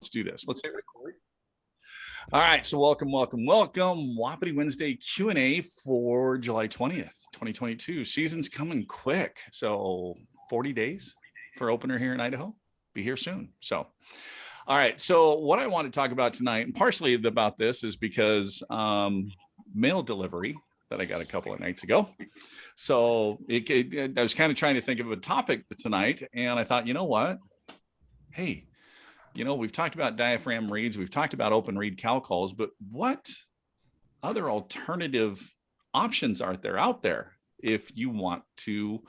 do this. Let's hit record. All right, so welcome. Wapiti Wednesday Q&A for July 20th, 2022. Season's coming quick. So 40 days for opener here in Idaho. Be here soon. So, all right. So what I want to talk about tonight, and partially about this is because mail delivery that I got a couple of nights ago. So I was kind of trying to think of a topic tonight, and I thought, you know what? Hey, we've talked about diaphragm reads, we've talked about open read cow calls, but what other alternative options are there out there if you want to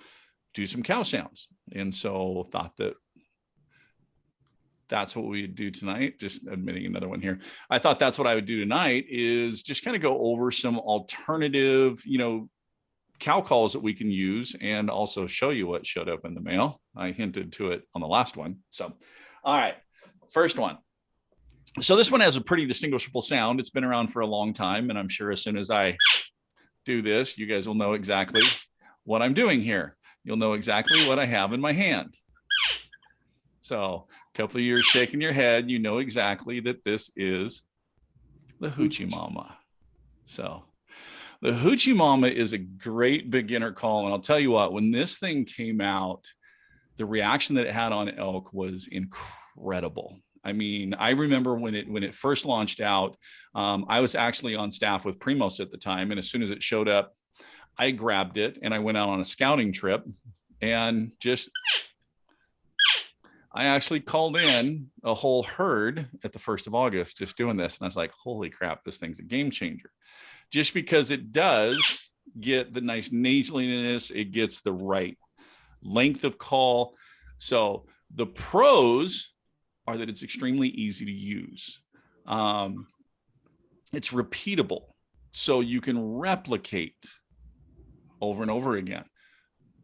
do some cow sounds? And so thought that that's what we would do tonight. Just admitting another one here. I thought that's what I would do tonight, is just kind of go over some alternative, cow calls that we can use, and also show you what showed up in the mail. I hinted to it on the last one. So, all right. First one. So this one has a pretty distinguishable sound. It's been around for a long time, and I'm sure as soon as I do this, you guys will know exactly what I'm doing here. You'll know exactly what I have in my hand. So a couple of years shaking your head, you know exactly that this is the Hoochie Mama. So the Hoochie Mama is a great beginner call. And I'll tell you what, when this thing came out, the reaction that it had on elk was incredible. I mean, I remember when it first launched out, I was actually on staff with Primos at the time. And as soon as it showed up, I grabbed it and I went out on a scouting trip and I actually called in a whole herd at the 1st of August just doing this. And I was like, holy crap, this thing's a game changer. Just because it does get the nice nasaliness, it gets the right length of call. So the pros are that it's extremely easy to use. It's repeatable, so you can replicate over and over again.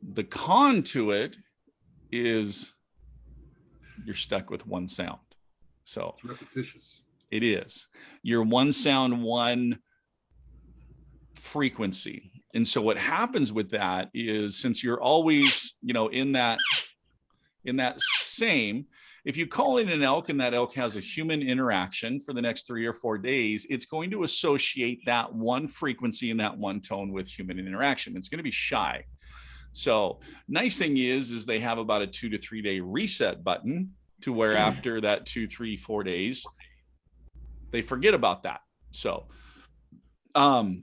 The con to it is you're stuck with one sound. So it's repetitious. It is. You're one sound, one frequency. And so what happens with that is, since you're always, in that same, if you call in an elk and that elk has a human interaction for the next 3 or 4 days, it's going to associate that one frequency and that one tone with human interaction. It's going to be shy. So nice thing is they have about a 2 to 3 day reset button, to where after that 2, 3, 4 days, they forget about that. So, and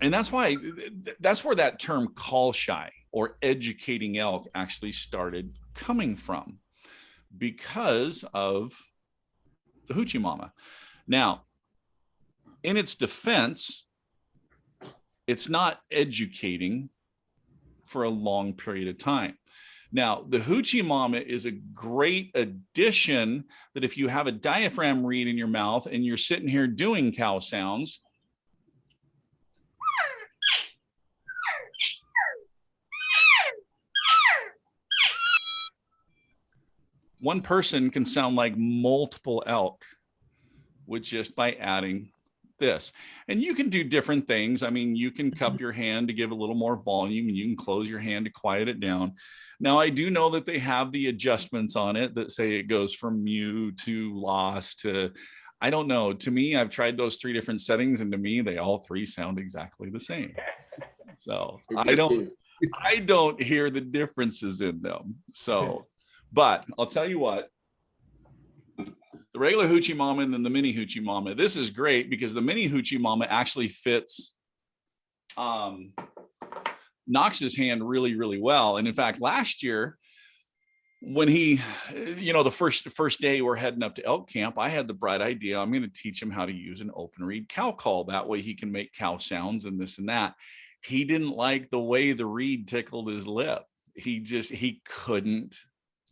that's where that term call shy or educating elk actually started coming from, because of the Hoochie Mama. Now, in its defense, it's not educating for a long period of time. Now, the Hoochie Mama is a great addition that if you have a diaphragm reed in your mouth and you're sitting here doing cow sounds, one person can sound like multiple elk with just by adding this. And you can do different things. I mean, you can cup your hand to give a little more volume, and you can close your hand to quiet it down. Now, I do know that they have the adjustments on it that say it goes from mute to lost to, I don't know. To me, I've tried those 3 different settings, and to me, they all 3 sound exactly the same. So I don't hear the differences in them. So, but I'll tell you what, the regular Hoochie Mama and then the mini Hoochie Mama. This is great because the mini Hoochie Mama actually fits Knox's hand really, really well. And in fact, last year, when he, the first day we're heading up to elk camp, I had the bright idea, I'm going to teach him how to use an open reed cow call. That way he can make cow sounds and this and that. He didn't like the way the reed tickled his lip. He couldn't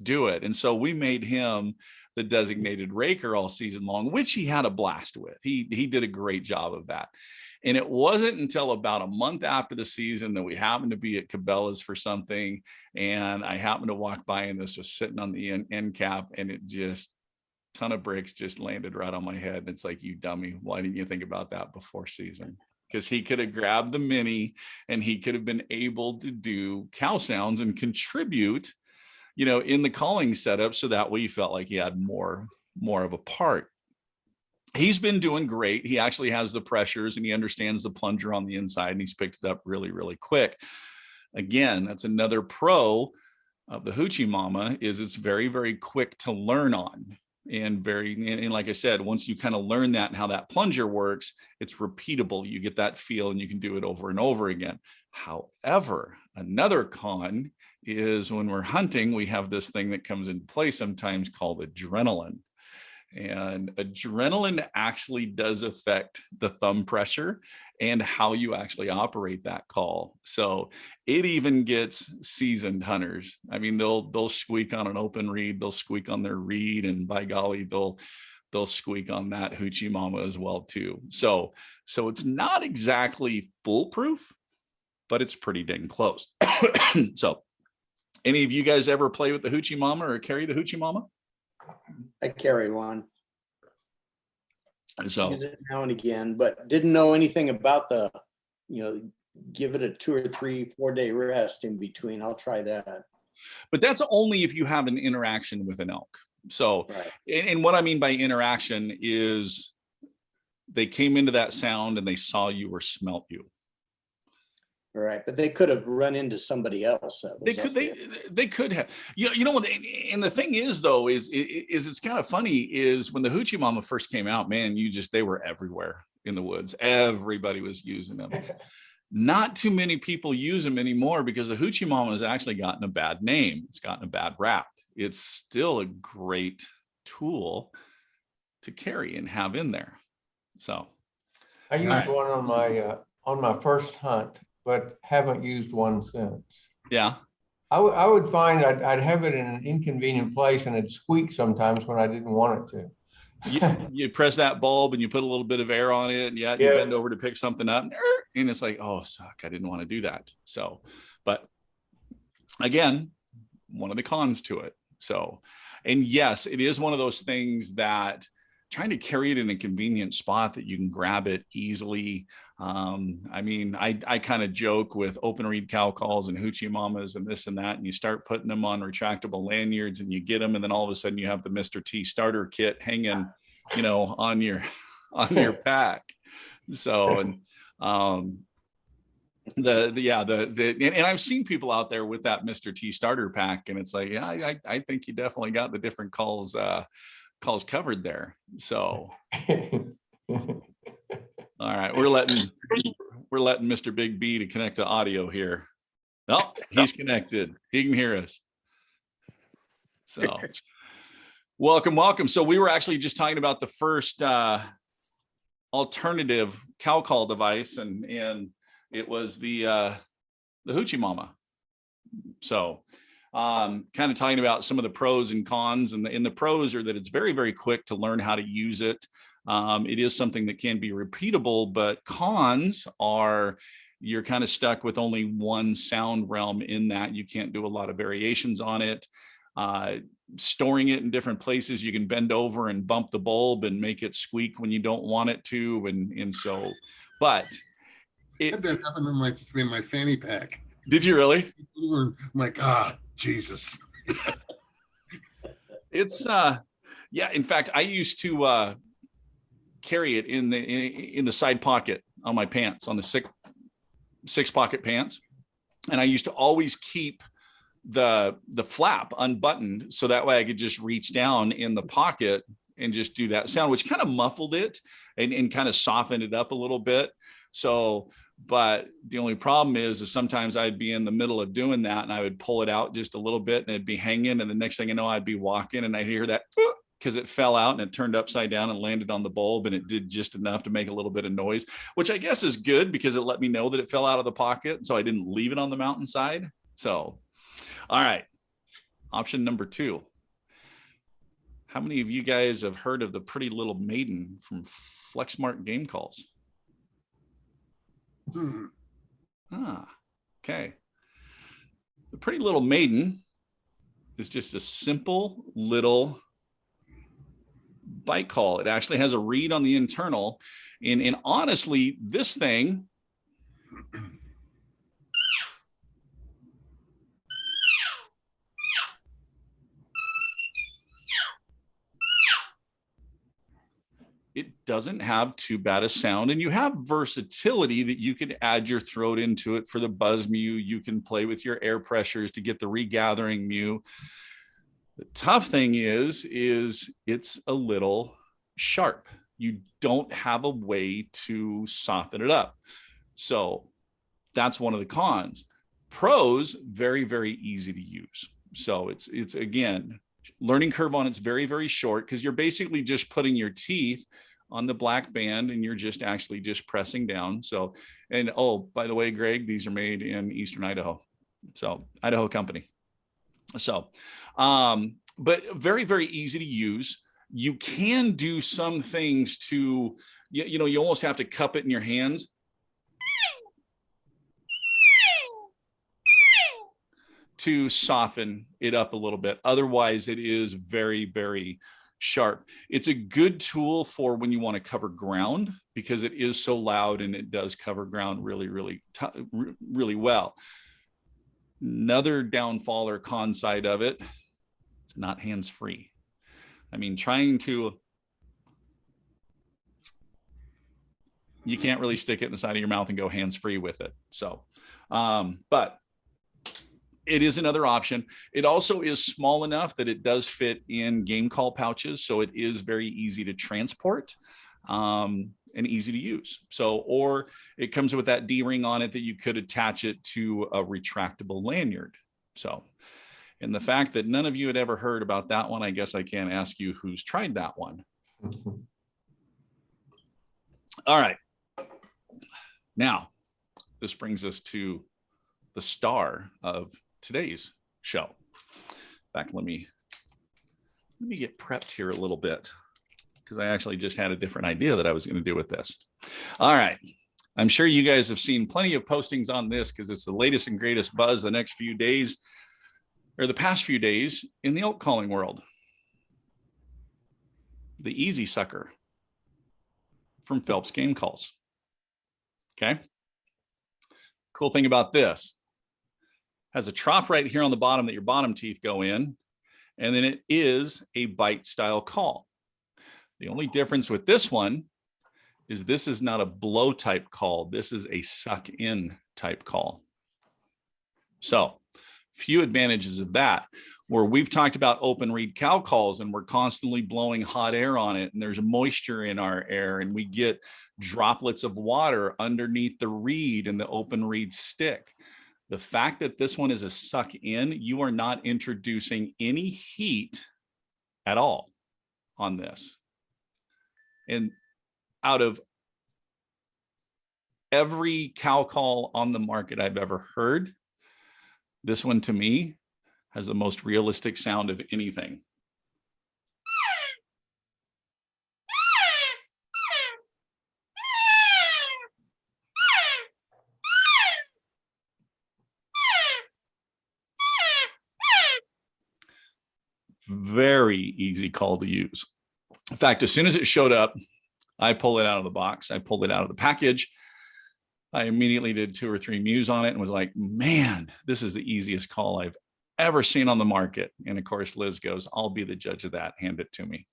do it. And so we made him the designated raker all season long, which he had a blast with. He did a great job of that. And it wasn't until about a month after the season that we happened to be at Cabela's for something. And I happened to walk by and this was sitting on the end cap, and it just, ton of bricks just landed right on my head. And it's like, you dummy, why didn't you think about that before season? Because he could have grabbed the mini and he could have been able to do cow sounds and contribute, in the calling setup. So that way you felt like he had more more of a part. He's been doing great. He actually has the pressures and he understands the plunger on the inside, and he's picked it up really, really quick. Again, that's another pro of the Hoochie Mama, is it's very, very quick to learn on. And like I said, once you kind of learn that and how that plunger works, it's repeatable. You get that feel and you can do it over and over again. However, another con is when we're hunting, we have this thing that comes into play sometimes called adrenaline. And adrenaline actually does affect the thumb pressure and how you actually operate that call. So it even gets seasoned hunters. I mean, they'll squeak on an open reed, they'll squeak on their reed, and by golly, they'll squeak on that Hoochie Mama as well too. So it's not exactly foolproof, but it's pretty dang close. So any of you guys ever play with the Hoochie Mama or carry the Hoochie Mama? I carry one. So use it now and again, but didn't know anything about give it a 2 or 3, 4 day rest in between. I'll try that. But that's only if you have an interaction with an elk. So, right. And what I mean by interaction is they came into that sound and they saw you or smelt you. Right, but they could have run into somebody else. They could have. You know, and the thing is though, is it's kind of funny is when the Hoochie Mama first came out, man, they were everywhere in the woods. Everybody was using them. Not too many people use them anymore because the Hoochie Mama has actually gotten a bad name. It's gotten a bad rap. It's still a great tool to carry and have in there. So I used one on my first hunt, but haven't used one since. Yeah. I would find I'd have it in an inconvenient place and it'd squeak sometimes when I didn't want it to. You press that bulb and you put a little bit of air on it, and you bend over to pick something up, and it's like, oh, suck, I didn't want to do that. So, but again, one of the cons to it. So, and yes, it is one of those things that trying to carry it in a convenient spot that you can grab it easily. I mean, I kind of joke with open reed cow calls and Hoochie Mamas and this and that, and you start putting them on retractable lanyards and you get them, and then all of a sudden you have the Mr. T starter kit hanging, on your pack. So, and and I've seen people out there with that Mr. T starter pack, and it's like, yeah, I think you definitely got the different calls covered there. So all right, we're letting Mr. Big B to connect to audio here. Oh, he's connected. He can hear us. So welcome. So we were actually just talking about the first alternative cow call device, and it was the Hoochie Mama. So kind of talking about some of the pros and cons, and the pros are that it's very, very quick to learn how to use it. It is something that can be repeatable, but cons are you're kind of stuck with only one sound realm in that. You can't do a lot of variations on it. Storing it in different places, you can bend over and bump the bulb and make it squeak when you don't want it to, and so, but it had that happen in my fanny pack. Did you really? I'm like, Jesus. It's yeah. In fact, I used to carry it in the side pocket on my pants, on the six pocket pants, and I used to always keep the flap unbuttoned so that way I could just reach down in the pocket and just do that sound, which kind of muffled it and kind of softened it up a little bit. So, but the only problem is sometimes I'd be in the middle of doing that and I would pull it out just a little bit and it'd be hanging, and the next thing I know, I'd be walking and I'd hear that because it fell out and it turned upside down and landed on the bulb, and it did just enough to make a little bit of noise, which I guess is good because it let me know that it fell out of the pocket, so I didn't leave it on the mountainside. So all right, option number 2. How many of you guys have heard of the Pretty Little Maiden from Flexmark Game Calls? Okay. The Pretty Little Maiden is just a simple little bite call. It actually has a reed on the internal, and honestly, this thing it doesn't have too bad a sound, and you have versatility that you can add your throat into it for the buzz mew. You can play with your air pressures to get the regathering mew. The tough thing is it's a little sharp. You don't have a way to soften it up. So that's one of the cons. Pros, very, very easy to use. So it's again, learning curve on it's very, very short, because you're basically just putting your teeth on the black band and you're just actually just pressing down. So, and oh, by the way, Greg, these are made in Eastern Idaho. So Idaho company. So, but very, very easy to use. You can do some things to, you know, you almost have to cup it in your hands. To soften it up a little bit. Otherwise, it is very, very sharp. It's a good tool for when you want to cover ground, because it is so loud and it does cover ground really, really well. Another downfall or con side of it, it's not hands-free. I mean, you can't really stick it in the side of your mouth and go hands-free with it. So, but it is another option. It also is small enough that it does fit in game call pouches. So it is very easy to transport and easy to use. So, or it comes with that D-ring on it that you could attach it to a retractable lanyard. So, and the fact that none of you had ever heard about that one, I guess I can't ask you who's tried that one. All right. Now, this brings us to the star of today's show. In fact, let me get prepped here a little bit, because I actually just had a different idea that I was going to do with this. All right. I'm sure you guys have seen plenty of postings on this, because it's the latest and greatest buzz the next few days, or the past few days, in the elk calling world. The Easy Sucker from Phelps Game Calls. Okay. Cool thing about this, has a trough right here on the bottom that your bottom teeth go in, and then it is a bite style call. The only difference with this one is this is not a blow type call. This is a suck in type call. So few advantages of that, where we've talked about open reed cow calls and we're constantly blowing hot air on it, and there's moisture in our air, and we get droplets of water underneath the reed and the open reed stick. The fact that this one is a suck in, you are not introducing any heat at all on this. And out of every cow call on the market I've ever heard, this one to me has the most realistic sound of anything. Very easy call to use. In fact, as soon as it showed up, I pulled it out of the box. I pulled it out of the package. I immediately did 2 or 3 mews on it and was like, man, this is the easiest call I've ever seen on the market. And of course, Liz goes, I'll be the judge of that. Hand it to me.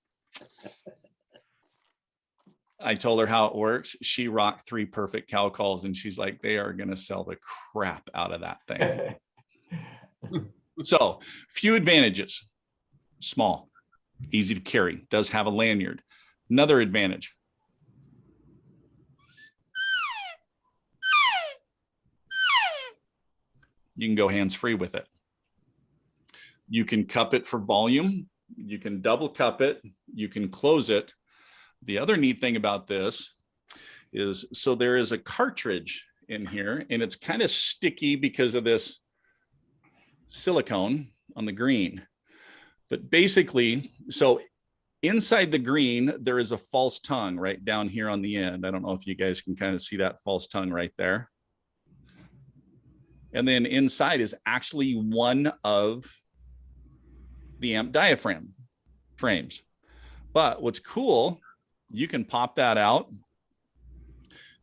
I told her how it works. She rocked 3 perfect cow calls, and she's like, they are going to sell the crap out of that thing. So, few advantages. Small, easy to carry, does have a lanyard. Another advantage, you can go hands-free with it. You can cup it for volume. You can double cup it. You can close it. The other neat thing about this is, so there is a cartridge in here, and it's kind of sticky because of this silicone on the green. But basically, so inside the green, there is a false tongue right down here on the end. I don't know if you guys can kind of see that false tongue right there. And then inside is actually one of the amp diaphragm frames. But what's cool, you can pop that out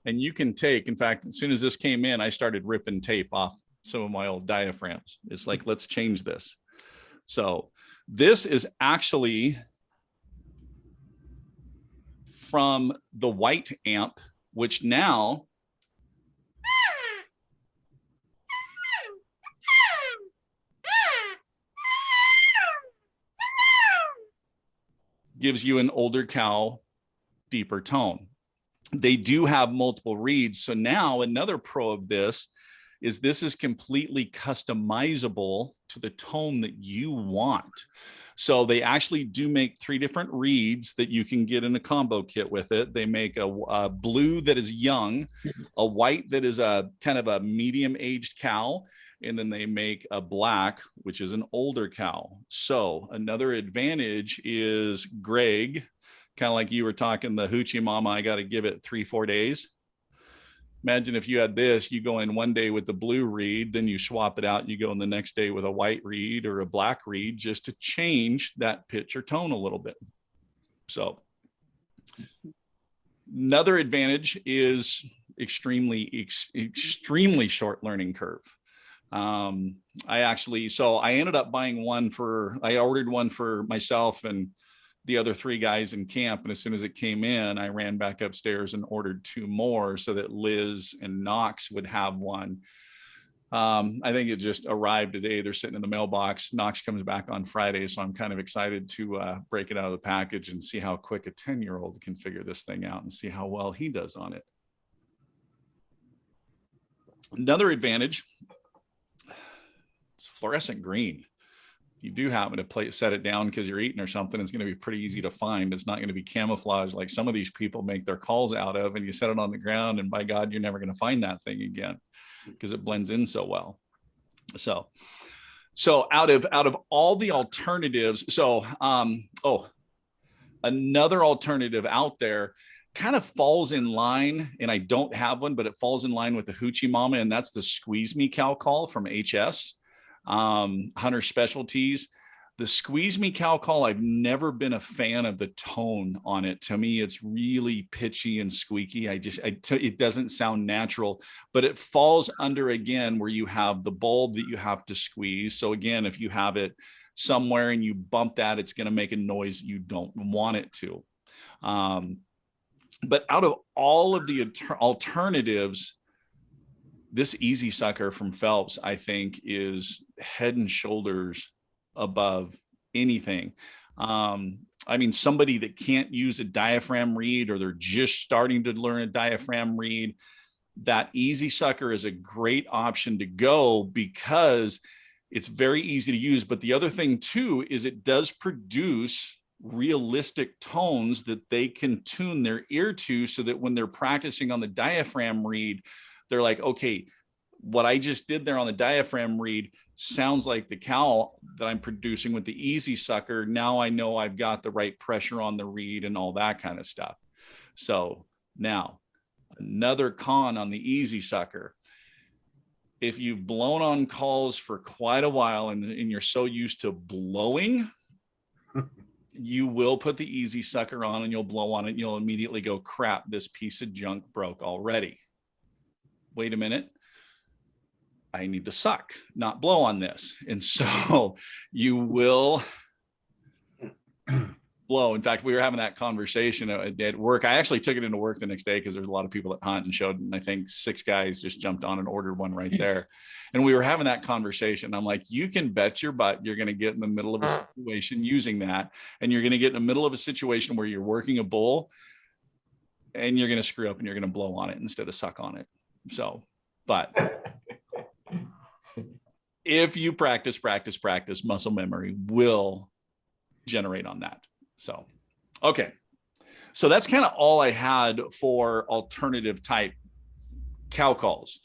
and you can take, in fact, as soon as this came in, I started ripping tape off some of my old diaphragms. It's like, let's change this. So this is actually from the white amp, which now gives you an older cow, deeper tone. They do have multiple reeds. So now another pro of this is completely customizable to the tone that you want. So they actually do make 3 different reeds that you can get in a combo kit with it. They make a blue that is young, a white that is a kind of a medium aged cow, and then they make a black, which is an older cow. So another advantage is Greg, kind of like you were talking, the hoochie mama, I got to give it 3-4 days. Imagine if you had this, you go in one day with the blue reed, then you swap it out, you go in the next day with a white reed or a black reed, just to change that pitch or tone a little bit. So another advantage is extremely short learning curve. I ended up buying I ordered one for myself and the other 3 guys in camp. And as soon as it came in, I ran back upstairs and ordered 2 more so that Liz and Knox would have one. I think it just arrived today. They're sitting in the mailbox. Knox comes back on Friday. So I'm kind of excited to break it out of the package and see how quick a 10-year-old can figure this thing out and see how well he does on it. Another advantage, it's fluorescent green. You do happen to set it down because you're eating or something, it's going to be pretty easy to find. It's not going to be camouflage like some of these people make their calls out of, and you set it on the ground and by God, you're never going to find that thing again because it blends in so well. So out of all the alternatives, another alternative out there kind of falls in line, and I don't have one, but it falls in line with the hoochie mama, and that's the Squeeze Me cow call from HS. Hunter Specialties. The Squeeze Me cow call, I've never been a fan of the tone on it. To me, it's really pitchy and squeaky. It doesn't sound natural, but it falls under, again, where you have the bulb that you have to squeeze. So again, if you have it somewhere and you bump that, it's going to make a noise you don't want it to. But out of all of the alternatives, this Easy Sucker from Phelps, I think, is head and shoulders above anything. I mean, somebody that can't use a diaphragm reed, or they're just starting to learn a diaphragm reed, that Easy Sucker is a great option to go because it's very easy to use. But the other thing too is it does produce realistic tones that they can tune their ear to, so that when they're practicing on the diaphragm reed, they're like, okay, what I just did there on the diaphragm reed sounds like the cow that I'm producing with the Easy Sucker. Now I know I've got the right pressure on the reed and all that kind of stuff. So now another con on the Easy Sucker. If you've blown on calls for quite a while and you're so used to blowing, you will put the Easy Sucker on and you'll blow on it. And you'll immediately go, crap, this piece of junk broke already. Wait a minute, I need to suck, not blow on this. And so you will blow. In fact, we were having that conversation at work. I actually took it into work the next day because there's a lot of people that hunt and showed, and I think 6 guys just jumped on and ordered one right there. And we were having that conversation. I'm like, you can bet your butt you're going to get in the middle of a situation using that. And you're going to get in the middle of a situation where you're working a bull and you're going to screw up and you're going to blow on it instead of suck on it. So, but if you practice, muscle memory will generate on that. So, okay. So that's kind of all I had for alternative type cow calls.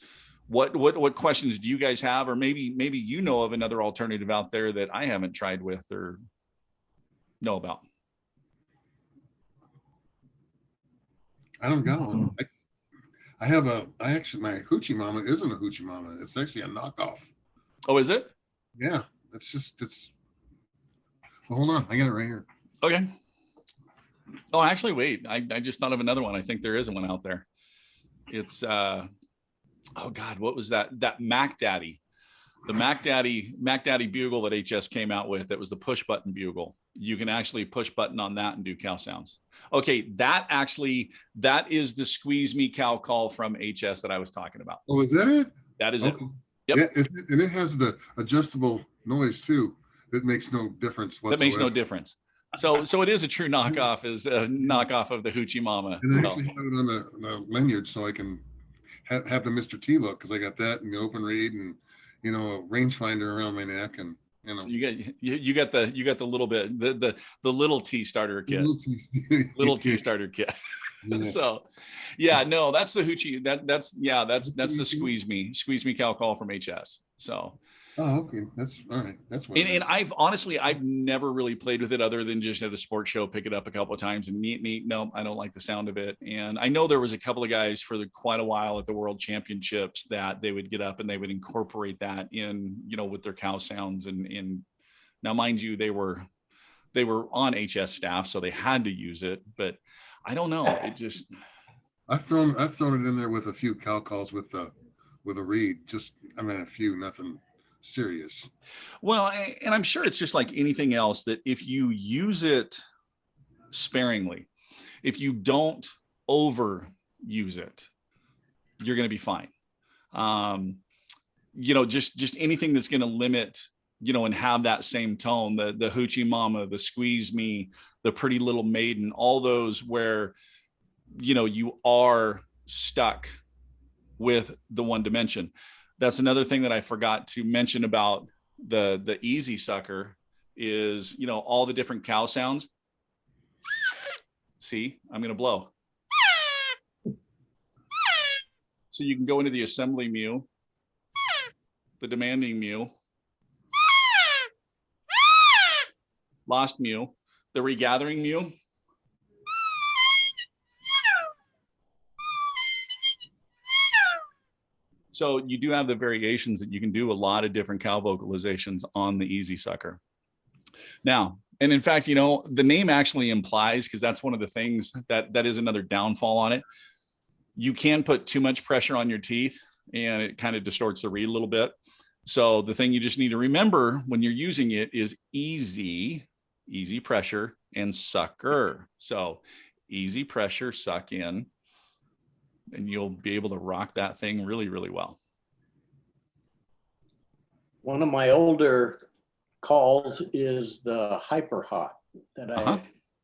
What questions do you guys have? Or maybe you know of another alternative out there that I haven't tried with or know about. I don't know. I actually, my hoochie mama isn't a hoochie mama. It's actually a knockoff. Oh, is it? Yeah. Hold on. I got it right here. Okay. Oh, actually, wait, I just thought of another one. I think there is one out there. It's, oh God, what was that? That Mac Daddy. The Mac Daddy bugle that HS came out with, that was the push button bugle. You can actually push button on that and do cow sounds. Okay, that is the Squeeze Me cow call from HS that I was talking about. Oh, is that it? That is it. Okay. Yep. Yeah, and it has the adjustable noise too. That makes no difference whatsoever. That makes no difference. So it is a true knockoff, is a knockoff of the Hoochie Mama. And I So. actually have it on the lanyard so I can have the Mr. T look, because I got that and the open read and, you know, a rangefinder around my neck, and you know. So you got the little bit, the little T starter kit. Little T starter kit. Yeah. So yeah, no, that's the Hoochie. That's the Squeeze Me cow call from HS. So Oh, okay. That's all right. That's what. and I've never really played with it other than just at a sports show, pick it up a couple of times and neat. No, I don't like the sound of it. And I know there was a couple of guys for quite a while at the World Championships that they would get up and they would incorporate that in, you know, with their cow sounds. And now, mind you, they were on HS staff, so they had to use it. But I don't know. It just. I've thrown it in there with a few cow calls with a reed. Just, I mean, a few, nothing serious. Well, and I'm sure it's just like anything else, that if you use it sparingly, if you don't overuse it, you're going to be fine. You know, just anything that's going to limit, you know, and have that same tone, the Hoochie Mama, the Squeeze Me, the Pretty Little Maiden, all those where, you know, you are stuck with the one dimension. That's another thing that I forgot to mention about the Easy Sucker is, you know, all the different cow sounds. See, I'm going to blow. So you can go into the assembly mew, the demanding mew, lost mew, the regathering mew. So you do have the variations that you can do a lot of different cow vocalizations on the Easy Sucker. Now, and in fact, you know, the name actually implies, because that's one of the things that is another downfall on it. You can put too much pressure on your teeth and it kind of distorts the reed a little bit. So the thing you just need to remember when you're using it is easy pressure and sucker. So easy pressure, suck in, and you'll be able to rock that thing really, really well. One of my older calls is the hyper hot that I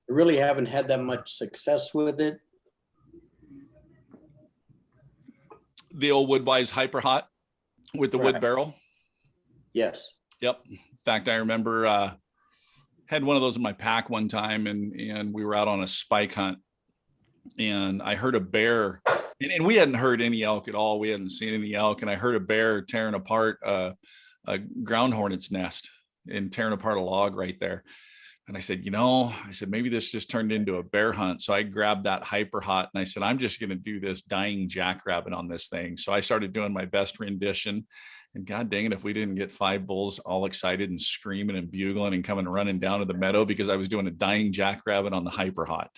really haven't had that much success with it. The old Woodwise hyper hot with the wood barrel. Yes. Yep. In fact, I remember had one of those in my pack one time, and we were out on a spike hunt, and I heard a bear, and we hadn't heard any elk at all. We hadn't seen any elk, and I heard a bear tearing apart a ground hornet's nest and tearing apart a log right there. And I said, you know, maybe this just turned into a bear hunt. So I grabbed that hyper hot and I said, I'm just going to do this dying jackrabbit on this thing. So I started doing my best rendition, and God dang it, if we didn't get 5 bulls all excited and screaming and bugling and coming running down to the meadow because I was doing a dying jackrabbit on the hyper hot.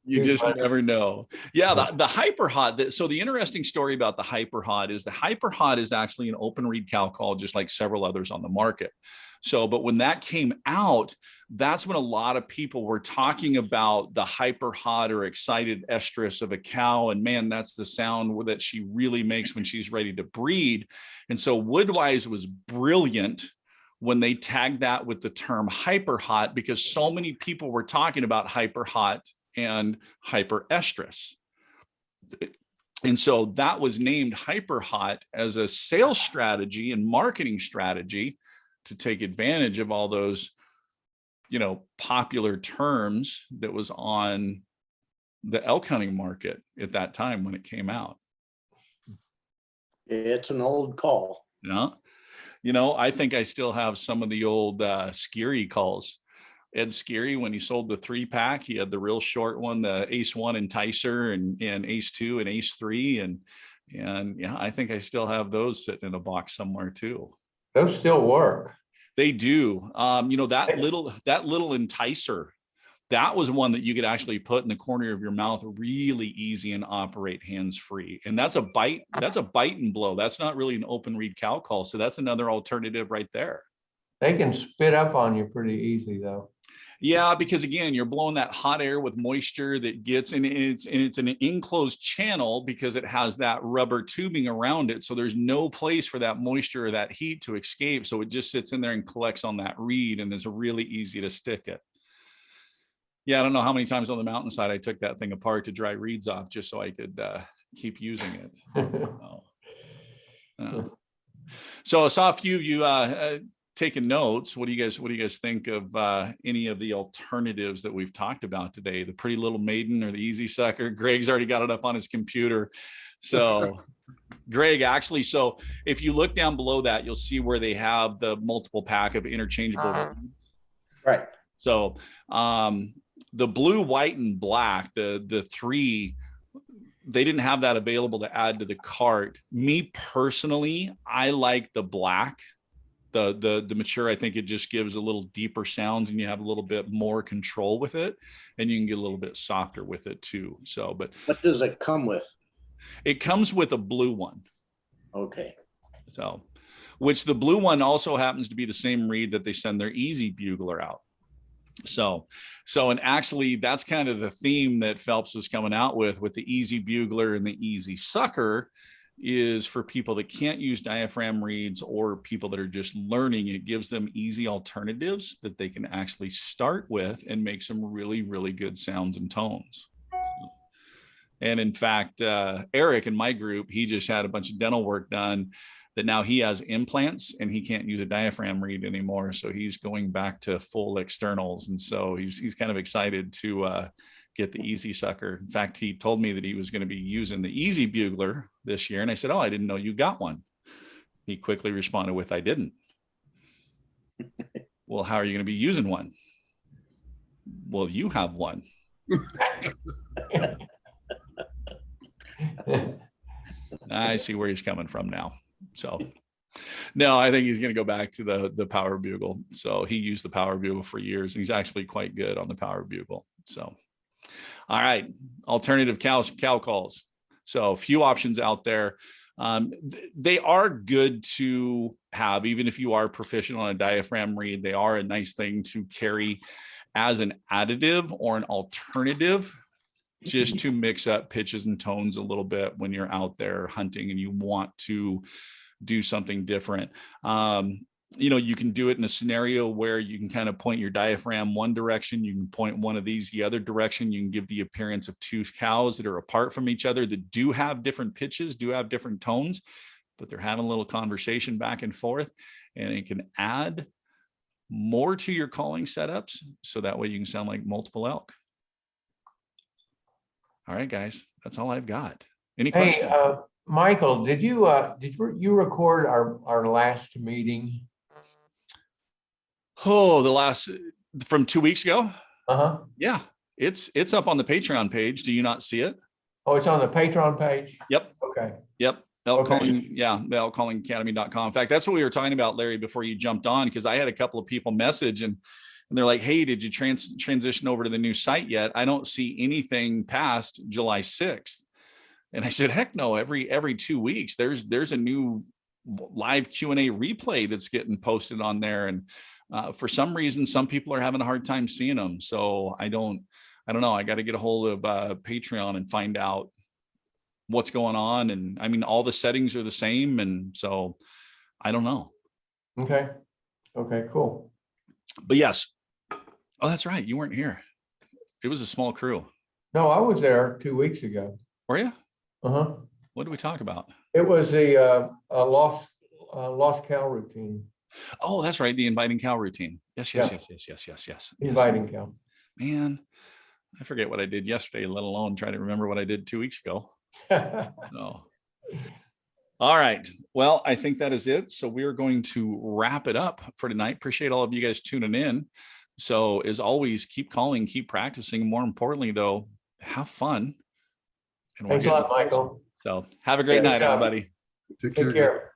You just never know. Yeah, the hyper hot. So the interesting story about the hyper hot is actually an open reed cow call, just like several others on the market. So, but when that came out, that's when a lot of people were talking about the hyper hot or excited estrus of a cow. And man, that's the sound that she really makes when she's ready to breed. And so Woodwise was brilliant when they tagged that with the term hyper hot, because so many people were talking about hyper hot and hyper estrus. And so that was named hyper hot as a sales strategy and marketing strategy to take advantage of all those, you know, popular terms that was on the elk hunting market at that time when it came out. It's an old call. Yeah. You know, I think I still have some of the old Skeery calls. Ed Skeery, when he sold the 3-pack, he had the real short one, the Ace 1 Enticer and Ace 2 and Ace 3. And yeah, I think I still have those sitting in a box somewhere too. Those still work. They do. You know, that little Enticer that was one that you could actually put in the corner of your mouth really easy and operate hands-free. And that's a bite and blow. That's not really an open reed cow call. So that's another alternative right there. They can spit up on you pretty easy though. Yeah, because again, you're blowing that hot air with moisture that gets, and it's an enclosed channel because it has that rubber tubing around it. So there's no place for that moisture or that heat to escape. So it just sits in there and collects on that reed, and it's really easy to stick it. Yeah, I don't know how many times on the mountainside I took that thing apart to dry reeds off just so I could keep using it. So I saw a few of you taking notes. What do you guys think of any of the alternatives that we've talked about today? The Pretty Little Maiden or the Easy Sucker? Greg's already got it up on his computer. So Greg, actually, so if you look down below that, you'll see where they have the multiple pack of interchangeable. Right. So the blue, white, and black, the three, they didn't have that available to add to the cart. Me personally, I like the black. The mature, I think it just gives a little deeper sounds and you have a little bit more control with it, and you can get a little bit softer with it too. So, but what does it come with? It comes with a blue one. Okay. So, which the blue one also happens to be the same reed that they send their Easy Bugler out. So and actually that's kind of the theme that Phelps is coming out with the Easy Bugler and the Easy Sucker, is for people that can't use diaphragm reeds or people that are just learning. It gives them easy alternatives that they can actually start with and make some really, really good sounds and tones. And in fact, Eric in my group, he just had a bunch of dental work done that now he has implants and he can't use a diaphragm reed anymore. So he's going back to full externals. And so he's kind of excited to get the Easy Sucker. In fact, he told me that he was going to be using the Easy Bugler this year. And I said, oh, I didn't know you got one. He quickly responded with, I didn't. Well, how are you going to be using one? Well, you have one. I see where he's coming from now. So no, I think he's going to go back to the Power Bugle. So he used the Power Bugle for years, and he's actually quite good on the Power Bugle. So, all right, alternative cow calls. So a few options out there. They are good to have, even if you are proficient on a diaphragm reed. They are a nice thing to carry as an additive or an alternative, just to mix up pitches and tones a little bit when you're out there hunting and you want to do something different. You can do it in a scenario where you can kind of point your diaphragm one direction, you can point one of these the other direction. You can give the appearance of two cows that are apart from each other, that do have different pitches, do have different tones, but they're having a little conversation back and forth, and it can add more to your calling setups. So that way you can sound like multiple elk. All right, guys, that's all I've got. Any questions? Michael, did you record our last meeting? Oh, the last from 2 weeks ago? Uh-huh. Yeah, it's up on the Patreon page. Do you not see it? Oh, it's on the Patreon page? Yep. Okay. Yep. The elkcallingacademy.com. In fact, that's what we were talking about, Larry, before you jumped on, because I had a couple of people message and they're like, hey, did you transition over to the new site yet? I don't see anything past July 6th. And I said, heck no, every 2 weeks, there's a new live Q&A replay that's getting posted on there. And for some reason, some people are having a hard time seeing them. So I don't know. I got to get a hold of Patreon and find out what's going on. And I mean, all the settings are the same. And so I don't know. Okay, cool. But yes. Oh, that's right. You weren't here. It was a small crew. No, I was there 2 weeks ago. Were you? Uh-huh. What did we talk about? It was the lost cow routine. Oh, that's right. The inviting cow routine. Yes. Inviting cow. Man, I forget what I did yesterday, let alone try to remember what I did 2 weeks ago. No. All right. Well, I think that is it. So we're going to wrap it up for tonight. Appreciate all of you guys tuning in. So as always, keep calling, keep practicing. More importantly, though, have fun. Thanks a lot, Michael. So have a great night, everybody. Take Take care.